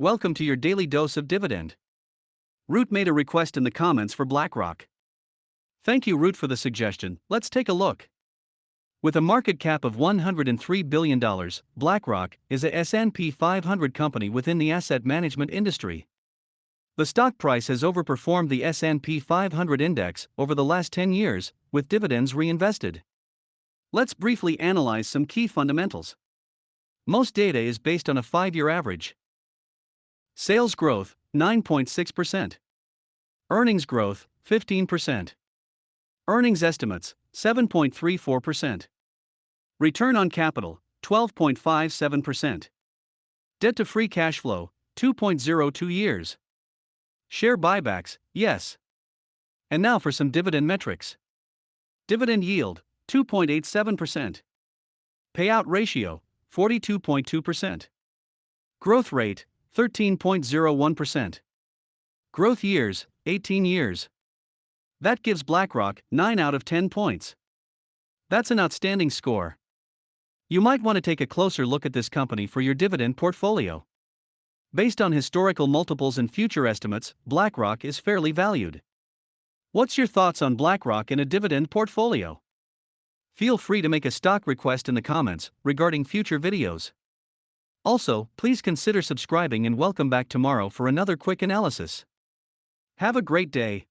Welcome to your daily dose of dividend. Root made a request in the comments for Blackrock. Thank you, Root, for the suggestion. Let's take a look. With a market cap of $103 billion, Blackrock is a S&P 500 company within the asset management industry. The stock price has overperformed the S&P 500 index over the last 10 years, with dividends reinvested. Let's briefly analyze some key fundamentals. Most data is based on a 5-year average. Sales growth, 9.6%. Earnings growth, 15%. Earnings estimates, 7.34%. Return on capital, 12.57%. Debt to free cash flow, 2.02 years. Share buybacks, yes. And now for some dividend metrics. Dividend yield, 2.87%. Payout ratio, 42.2%. Growth rate, 13.01%. Growth years, 18 years. That gives Blackrock 9 out of 10 points. That's an outstanding score. You might want to take a closer look at this company for your dividend portfolio. Based on historical multiples and future estimates, Blackrock is fairly valued. What's your thoughts on Blackrock in a dividend portfolio? Feel free to make a stock request in the comments regarding future videos. Also, please consider subscribing and welcome back tomorrow for another quick analysis. Have a great day.